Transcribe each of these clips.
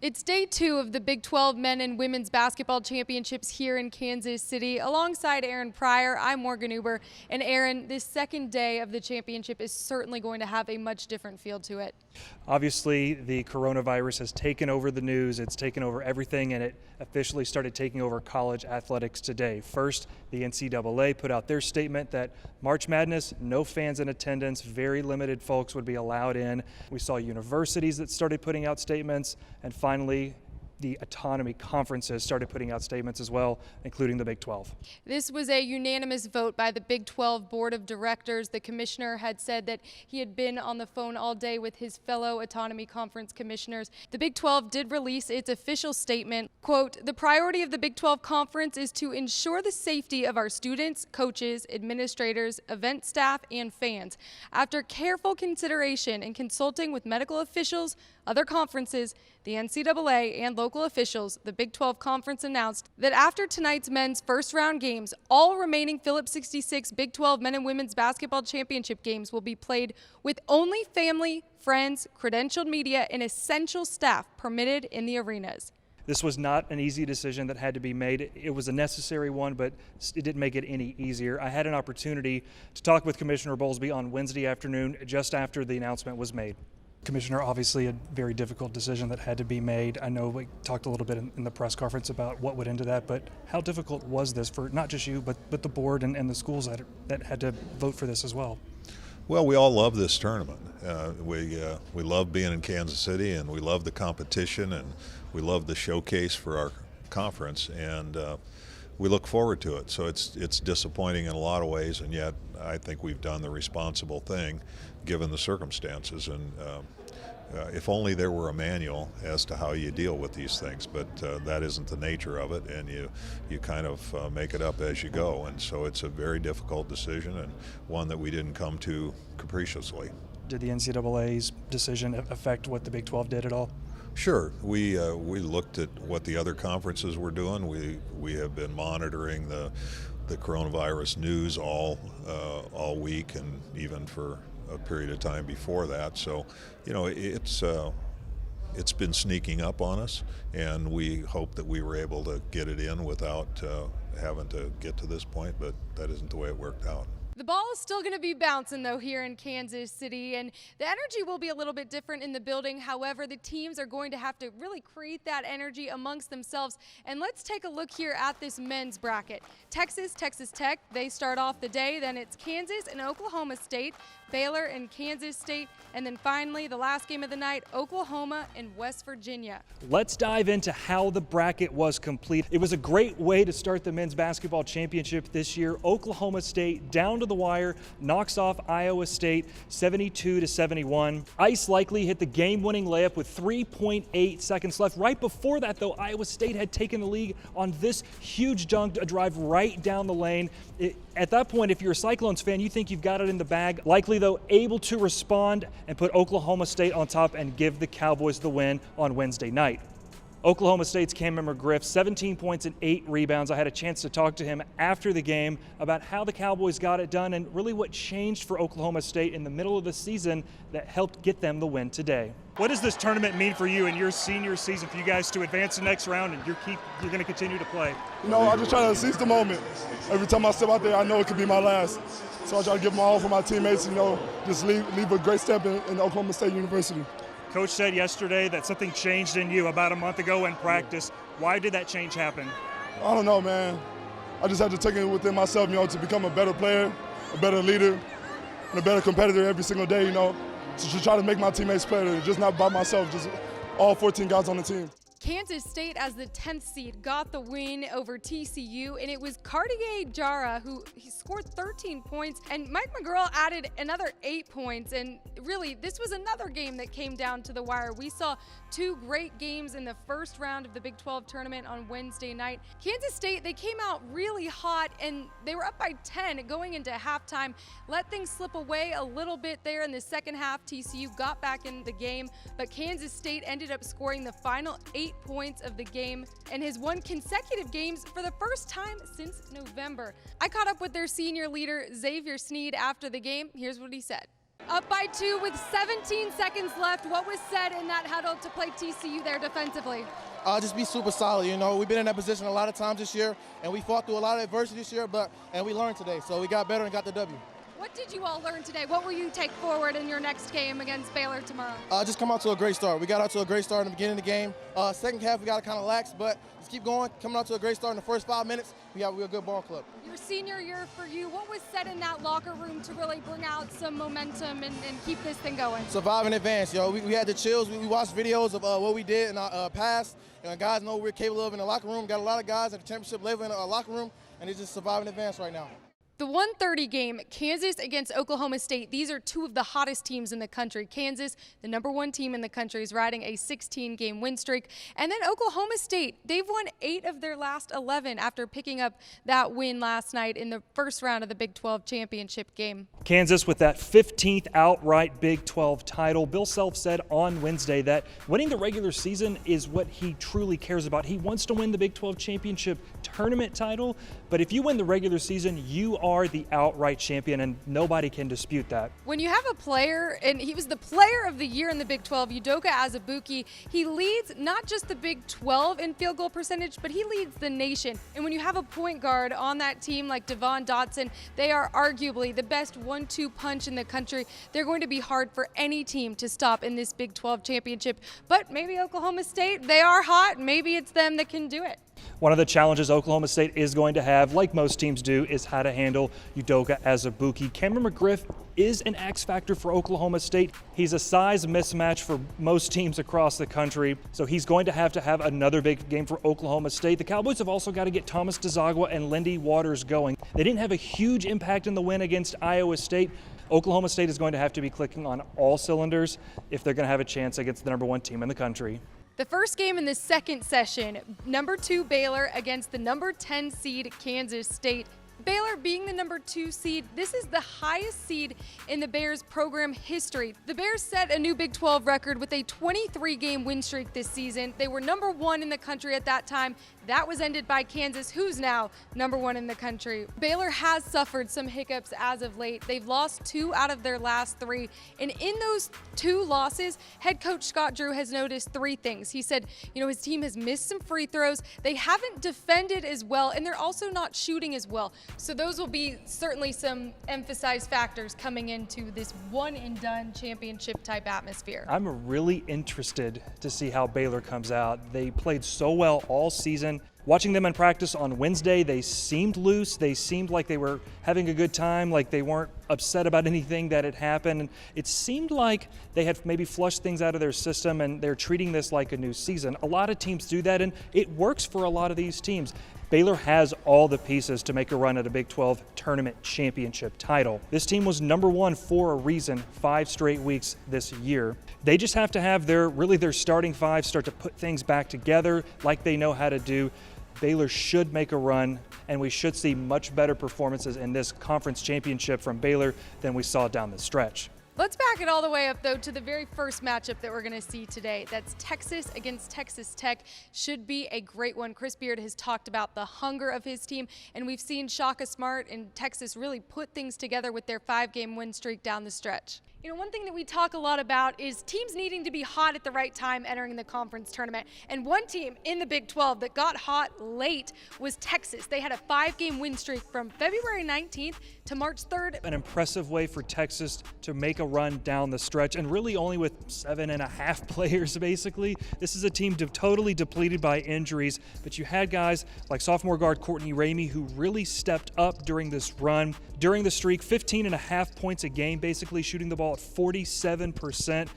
It's day 2 of the Big 12 men and women's basketball championships here in Kansas City. Alongside Aaron Pryor, I'm Morgan Uber. And Aaron, this second day of the championship is certainly going to have a much different feel to it. Obviously, the coronavirus has taken over the news. It's taken over everything, and it officially started taking over college athletics today. First, the NCAA put out their statement that March Madness, no fans in attendance, very limited folks would be allowed in. We saw universities that started putting out statements, and finally, the autonomy conferences started putting out statements as well, including the Big 12. This was a unanimous vote by the Big 12 Board of Directors. The commissioner had said that he had been on the phone all day with his fellow autonomy conference commissioners. The Big 12 did release its official statement. Quote, "The priority of the Big 12 conference is to ensure the safety of our students, coaches, administrators, event staff, and fans. After careful consideration and consulting with medical officials, other conferences, the NCAA, and local officials, the Big 12 Conference announced that after tonight's men's first-round games, all remaining Phillips 66 Big 12 men and women's basketball championship games will be played with only family, friends, credentialed media, and essential staff permitted in the arenas." This was not an easy decision that had to be made. It was a necessary one, but it didn't make it any easier. I had an opportunity to talk with Commissioner Bowlesby on Wednesday afternoon, just after the announcement was made. Commissioner, obviously a very difficult decision that had to be made. I know we talked a little bit in the press conference about what went into that, but how difficult was this for not just you, but the board and the schools that had to vote for this as well? Well, we all love this tournament. We love being in Kansas City, and we love the competition, and we love the showcase for our conference, and we look forward to it. So it's disappointing in a lot of ways, and yet I think we've done the responsible thing given the circumstances. And if only there were a manual as to how you deal with these things, but that isn't the nature of it, and you kind of make it up as you go. And so it's a very difficult decision, and one that we didn't come to capriciously. Did the NCAA's decision affect what the Big 12 did at all? Sure. We looked at what the other conferences were doing. We have been monitoring the coronavirus news all week, and even for a period of time before that. So, you know, it's been sneaking up on us, and we hope that we were able to get it in without having to get to this point, but that isn't the way it worked out. The ball is still going to be bouncing, though, here in Kansas City, and the energy will be a little bit different in the building. However, the teams are going to have to really create that energy amongst themselves. And let's take a look here at this men's bracket. Texas Tech, they start off the day. Then it's Kansas and Oklahoma State, Baylor and Kansas State, and then finally the last game of the night, Oklahoma and West Virginia. Let's dive into how the bracket was complete. It was a great way to start the men's basketball championship this year. Oklahoma State down to the wire, knocks off Iowa State 72-71. Ice likely hit the game-winning layup with 3.8 seconds left. Right before that, though, Iowa State had taken the lead on this huge dunk, a drive right down the lane. At that point, if you're a Cyclones fan, you think you've got it in the bag. Likely, though, able to respond and put Oklahoma State on top and give the Cowboys the win on Wednesday night. Oklahoma State's Cameron McGriff, 17 points and 8 rebounds. I had a chance to talk to him after the game about how the Cowboys got it done and really what changed for Oklahoma State in the middle of the season that helped get them the win today. What does this tournament mean for you in your senior season, for you guys to advance the next round and you're going to continue to play? You know, I just try to seize the moment. Every time I step out there, I know it could be my last. So I try to give my all for my teammates, you know, just leave a great step in Oklahoma State University. Coach said yesterday that something changed in you about a month ago in practice. Why did that change happen? I don't know, man. I just had to take it within myself, you know, to become a better player, a better leader, and a better competitor every single day, you know, to try to make my teammates better, just not by myself, just all 14 guys on the team. Kansas State, as the 10th seed, got the win over TCU, and it was Cartier-Jara who scored 13 points, and Mike McGurl added another 8 points. And really, this was another game that came down to the wire. We saw 2 great games in the first round of the Big 12 tournament on Wednesday night. Kansas State, they came out really hot, and they were up by 10 going into halftime. Let things slip away a little bit there in the second half. TCU got back in the game, but Kansas State ended up scoring the final 8 points of the game and has won consecutive games for the first time since November. I caught up with their senior leader, Xavier Sneed, after the game. Here's what he said. Up by 2 with 17 seconds left. What was said in that huddle to play TCU there defensively? Just be super solid. You know, we've been in that position a lot of times this year, and we fought through a lot of adversity this year, and we learned today. So we got better and got the W. What did you all learn today? What will you take forward in your next game against Baylor tomorrow? Just come out to a great start. We got out to a great start in the beginning of the game. Second half, we got to kind of lax, but just keep going. Coming out to a great start in the first 5 minutes, we're a good ball club. Your senior year for you, what was said in that locker room to really bring out some momentum and keep this thing going? Survive in advance, yo. We had the chills. We watched videos of what we did in our past. Guys know what we're capable of in the locker room. Got a lot of guys at the championship level in our locker room, and they just survive in advance right now. The 1:30 game, Kansas against Oklahoma State. These are two of the hottest teams in the country. Kansas, the #1 team in the country, is riding a 16-game win streak. And then Oklahoma State, they've won 8 of their last 11 after picking up that win last night in the first round of the Big 12 championship game. Kansas with that 15th outright Big 12 title. Bill Self said on Wednesday that winning the regular season is what he truly cares about. He wants to win the Big 12 championship tournament title, but if you win the regular season, you are the outright champion, and nobody can dispute that. When you have a player, and he was the player of the year in the Big 12, Udoka Azubuike, he leads not just the Big 12 in field goal percentage, but he leads the nation. And when you have a point guard on that team like Devon Dotson, they are arguably the best 1-2 punch in the country. They're going to be hard for any team to stop in this Big 12 championship. But maybe Oklahoma State, they are hot. Maybe it's them that can do it. One of the challenges Oklahoma State is going to have, like most teams do, is how to handle Udoka Azubuike. Cameron McGriff is an X factor for Oklahoma State. He's a size mismatch for most teams across the country, so he's going to have another big game for Oklahoma State. The Cowboys have also got to get Thomas DeZagua and Lindy Waters going. They didn't have a huge impact in the win against Iowa State. Oklahoma State is going to have to be clicking on all cylinders if they're going to have a chance against the #1 team in the country. The first game in the second session, #2 Baylor against the #10 seed Kansas State. Baylor being the #2 seed, this is the highest seed in the Bears program history. The Bears set a new Big 12 record with a 23-game win streak this season. They were #1 in the country at that time. That was ended by Kansas, who's now #1 in the country. Baylor has suffered some hiccups as of late. They've lost 2 out of their last 3. And in those 2 losses, head coach Scott Drew has noticed 3 things. He said, his team has missed some free throws. They haven't defended as well, and they're also not shooting as well. So those will be certainly some emphasized factors coming into this one-and-done championship-type atmosphere. I'm really interested to see how Baylor comes out. They played so well all season. Watching them in practice on Wednesday, they seemed loose. They seemed like they were having a good time, like they weren't upset about anything that had happened. And it seemed like they had maybe flushed things out of their system and they're treating this like a new season. A lot of teams do that, and it works for a lot of these teams. Baylor has all the pieces to make a run at a Big 12 tournament championship title. This team was #1 for a reason 5 straight weeks this year. They just have to have their starting 5 start to put things back together like they know how to do. Baylor should make a run, and we should see much better performances in this conference championship from Baylor than we saw down the stretch. Let's back it all the way up, though, to the very first matchup that we're going to see today. That's Texas against Texas Tech. Should be a great one. Chris Beard has talked about the hunger of his team, and we've seen Shaka Smart and Texas really put things together with their 5-game win streak down the stretch. One thing that we talk a lot about is teams needing to be hot at the right time entering the conference tournament. And one team in the Big 12 that got hot late was Texas. They had a 5-game win streak from February 19th to March 3rd. An impressive way for Texas to make a run down the stretch, and really only with 7.5 players, basically. This is a team totally depleted by injuries, but you had guys like sophomore guard Courtney Ramey who really stepped up during this run. During the streak, 15.5 points a game, basically shooting the ball at 47%.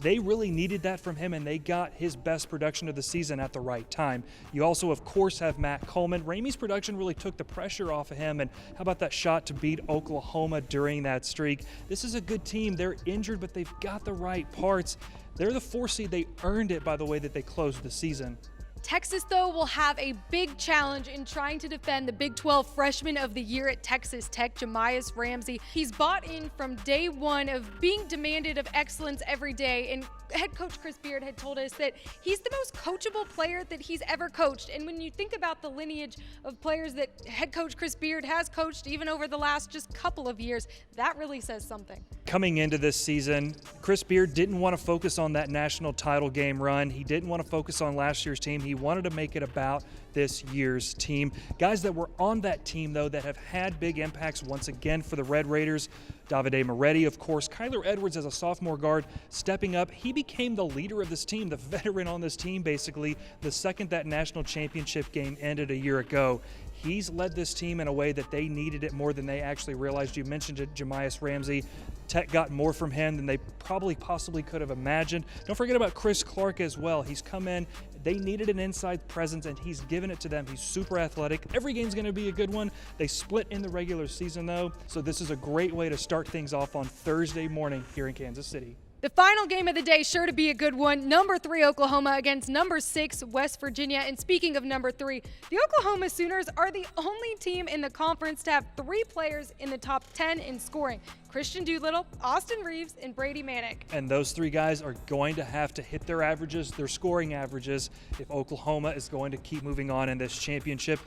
They really needed that from him, and they got his best production of the season at the right time. You also, of course, have Matt Coleman. Ramey's production really took the pressure off of him, and how about that shot to beat Oklahoma during that streak? This is a good team. They're injured, but they've got the right parts. They're the 4 seed. They earned it by the way that they closed the season. Texas, though, will have a big challenge in trying to defend the Big 12 Freshman of the Year at Texas Tech, Jamias Ramsey. He's bought in from day one of being demanded of excellence every day, and head coach Chris Beard had told us that he's the most coachable player that he's ever coached. And when you think about the lineage of players that head coach Chris Beard has coached even over the last just couple of years, that really says something. Coming into this season, Chris Beard didn't want to focus on that national title game run. He didn't want to focus on last year's team. He wanted to make it about this year's team. Guys that were on that team, though, that have had big impacts once again for the Red Raiders. Davide Moretti, of course. Kyler Edwards as a sophomore guard stepping up. He became the leader of this team, the veteran on this team, basically, the second that national championship game ended a year ago. He's led this team in a way that they needed it more than they actually realized. You mentioned it, Jamias Ramsey. Tech got more from him than they possibly could have imagined. Don't forget about Chris Clark as well. He's come in. They needed an inside presence, and he's given it to them. He's super athletic. Every game's going to be a good one. They split in the regular season, though, so this is a great way to start things off on Thursday morning here in Kansas City. The final game of the day, sure to be a good one. Number 3 Oklahoma against number 6 West Virginia. And speaking of number 3, the Oklahoma Sooners are the only team in the conference to have 3 players in the top 10 in scoring. Christian Doolittle, Austin Reeves, and Brady Manick. And those 3 guys are going to have to hit their averages, their scoring averages, if Oklahoma is going to keep moving on in this championship.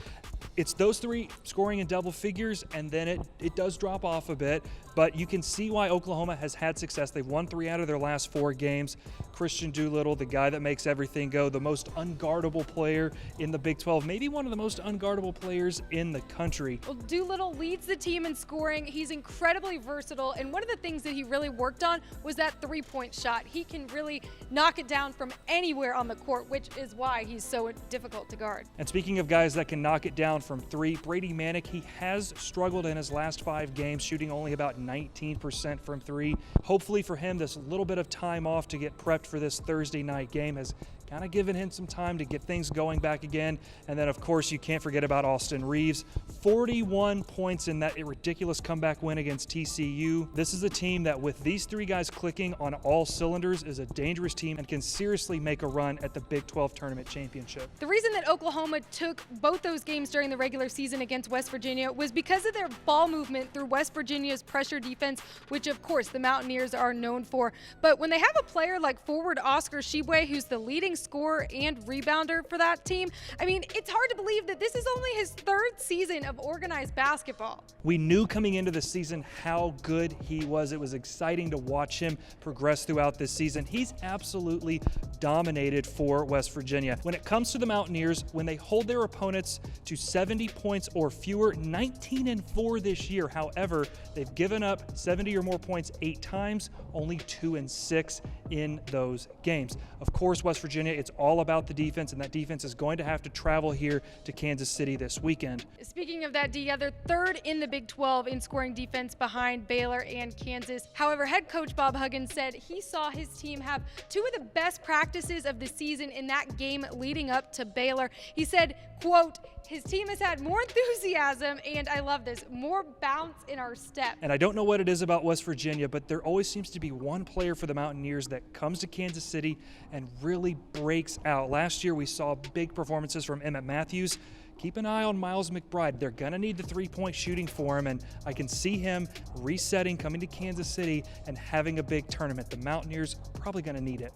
It's those 3 scoring in double figures, and then it does drop off a bit. But you can see why Oklahoma has had success. They've won 3 out of their last 4 games. Christian Doolittle, the guy that makes everything go, the most unguardable player in the Big 12, maybe one of the most unguardable players in the country. Well, Doolittle leads the team in scoring. He's incredibly versatile, and one of the things that he really worked on was that 3-point shot. He can really knock it down from anywhere on the court, which is why he's so difficult to guard. And speaking of guys that can knock it down from 3, Brady Manick, he has struggled in his last 5 games, shooting only about 19% from 3. Hopefully for him, this little bit of time off to get prepped for this Thursday night game has kind of given him some time to get things going back again. And then, of course, you can't forget about Austin Reeves. 41 points in that ridiculous comeback win against TCU. This is a team that, with these 3 guys clicking on all cylinders, is a dangerous team and can seriously make a run at the Big 12 Tournament Championship. The reason that Oklahoma took both those games during the regular season against West Virginia was because of their ball movement through West Virginia's pressure defense, which, of course, the Mountaineers are known for. But when they have a player like forward Oscar Tshiebwe, who's the leading scorer and rebounder for that team, I mean, it's hard to believe that this is only his 3rd season of organized basketball. We knew coming into the season how good he was. It was exciting to watch him progress throughout this season. He's absolutely dominated for West Virginia. When it comes to the Mountaineers, when they hold their opponents to 70 points or fewer, 19-4 this year. However, they've given up 70 or more points 8 times, only 2-6 in those games. Of course, West Virginia, it's all about the defense, and that defense is going to have to travel here to Kansas City this weekend. Speaking of that D, they're 3rd in the Big 12 in scoring defense behind Baylor and Kansas. However, head coach Bob Huggins said he saw his team have 2 of the best practices of the season in that game leading up to Baylor. He said, quote, his team has had more enthusiasm, and I love this, more bounce in our step. And I don't know what it is about West Virginia, but there always seems to be one player for the Mountaineers that comes to Kansas City and really breaks out. Last year we saw big performances from Emmett Matthews. Keep an eye on Miles McBride. They're going to need the 3-point shooting for him, and I can see him resetting, coming to Kansas City, and having a big tournament. The Mountaineers are probably going to need it.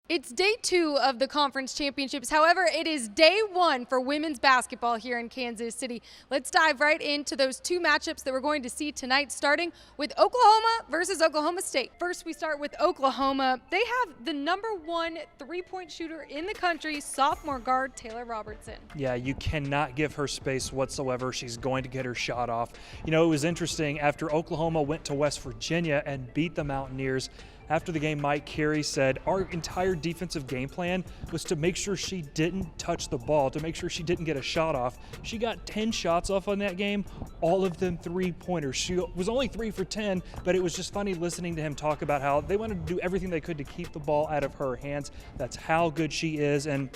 It's day 2 of the conference championships. However, it is day 1 for women's basketball here in Kansas City. Let's dive right into those 2 matchups that we're going to see tonight, starting with Oklahoma versus Oklahoma State. First, we start with Oklahoma. They have the number 1 3-point shooter in the country, sophomore guard Taylor Robertson. Yeah, you cannot give her space whatsoever. She's going to get her shot off. You know, it was interesting. After Oklahoma went to West Virginia and beat the Mountaineers, after the game, Mike Carey said, our entire defensive game plan was to make sure she didn't touch the ball, to make sure she didn't get a shot off. She got 10 shots off on that game, all of them 3-pointers. She was only 3 for 10, but it was just funny listening to him talk about how they wanted to do everything they could to keep the ball out of her hands. That's how good she is. And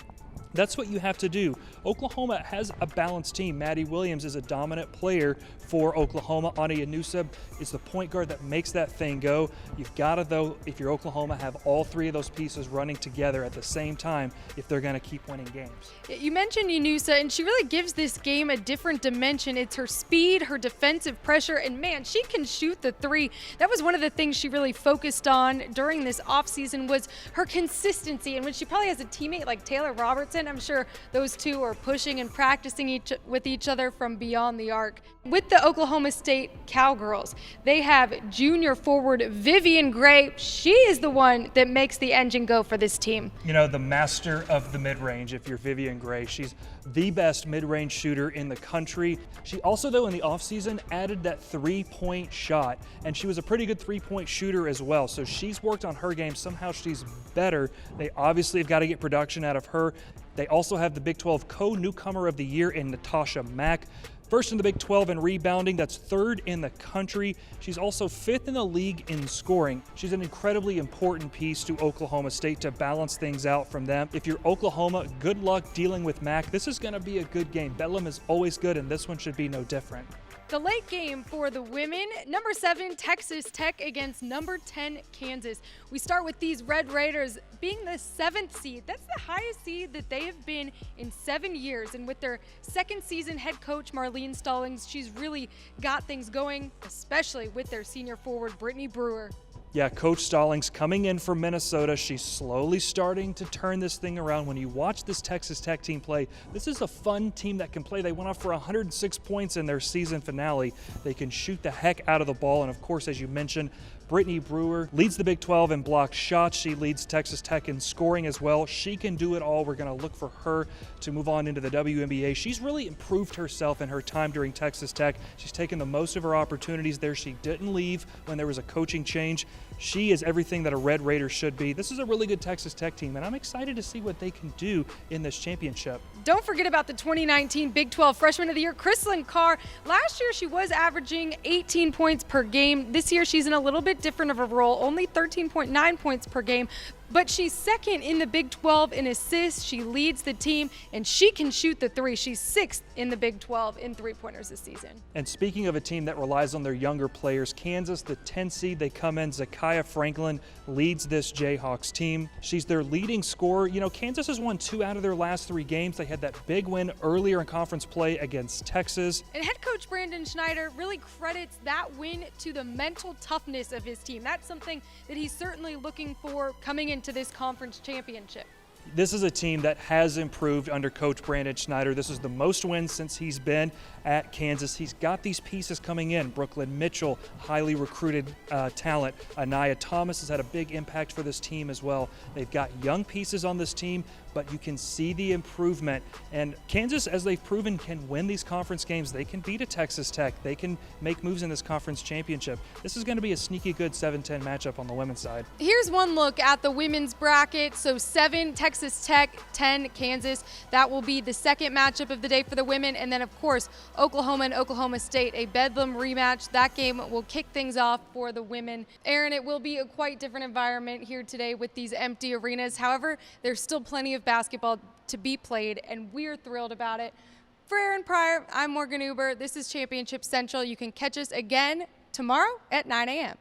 That's what you have to do. Oklahoma has a balanced team. Maddie Williams is a dominant player for Oklahoma. Ania Nusub is the point guard that makes that thing go. You've got to, though, if you're Oklahoma, have all three of those pieces running together at the same time if they're going to keep winning games. You mentioned Yunusa, and she really gives this game a different dimension. It's her speed, her defensive pressure, and man, she can shoot the three. That was one of the things she really focused on during this offseason was her consistency. And when she probably has a teammate like Taylor Robertson, I'm sure those two are pushing and practicing with each other from beyond the arc. With the Oklahoma State Cowgirls, they have junior forward Vivian Gray. She is the one that makes the engine go for this team. You know, the master of the mid-range, if you're Vivian Gray. She's the best mid-range shooter in the country. She also, though, in the offseason added that three-point shot, and she was a pretty good three-point shooter as well. So she's worked on her game. Somehow she's better. They obviously have got to get production out of her. They also have the Big 12 co-newcomer of the year in Natasha Mack. First in the Big 12 in rebounding, that's third in the country. She's also fifth in the league in scoring. She's an incredibly important piece to Oklahoma State to balance things out from them. If you're Oklahoma, good luck dealing with Mack. This is going to be a good game. Bedlam is always good, and this one should be no different. The late game for the women, number 7 Texas Tech against number 10 Kansas. We start with these Red Raiders being the 7th seed. That's the highest seed that they have been in 7 years. And with their second season head coach Marlene Stallings, she's really got things going, especially with their senior forward Brittany Brewer. Yeah, Coach Stallings coming in from Minnesota. She's slowly starting to turn this thing around. When you watch this Texas Tech team play, this is a fun team that can play. They went off for 106 points in their season finale. They can shoot the heck out of the ball. And of course, as you mentioned, Brittany Brewer leads the Big 12 in blocked shots. She leads Texas Tech in scoring as well. She can do it all. We're going to look for her to move on into the WNBA. She's really improved herself in her time during Texas Tech. She's taken the most of her opportunities there. She didn't leave when there was a coaching change. She is everything that a Red Raider should be. This is a really good Texas Tech team, and I'm excited to see what they can do in this championship. Don't forget about the 2019 Big 12 Freshman of the Year, Chrislyn Carr. Last year, she was averaging 18 points per game. This year, she's in a little bit different of a role, only 13.9 points per game. But she's second in the Big 12 in assists. She leads the team, and she can shoot the three. She's 6th in the Big 12 in three-pointers this season. And speaking of a team that relies on their younger players, Kansas, the 10 seed, they come in. Zakiya Franklin leads this Jayhawks team. She's their leading scorer. You know, Kansas has won 2 out of their last 3 games. They had that big win earlier in conference play against Texas. And head coach Brandon Schneider really credits that win to the mental toughness of his team. That's something that he's certainly looking for coming into this conference championship. This is a team that has improved under Coach Brandon Schneider. This is the most wins since he's been at Kansas. He's got these pieces coming in. Brooklyn Mitchell, highly recruited talent. Anaya Thomas has had a big impact for this team as well. They've got young pieces on this team, but you can see the improvement. And Kansas, as they've proven, can win these conference games. They can beat a Texas Tech. They can make moves in this conference championship. This is going to be a sneaky good 7-10 matchup on the women's side. Here's one look at the women's bracket. So 7 Texas Tech, 10 Kansas. That will be the second matchup of the day for the women. And then, of course, Oklahoma and Oklahoma State, a Bedlam rematch. That game will kick things off for the women. Aaron, it will be a quite different environment here today with these empty arenas. However, there's still plenty of basketball to be played, and we're thrilled about it. For Aaron Pryor, I'm Morgan Uber. This is Championship Central. You can catch us again tomorrow at 9 a.m.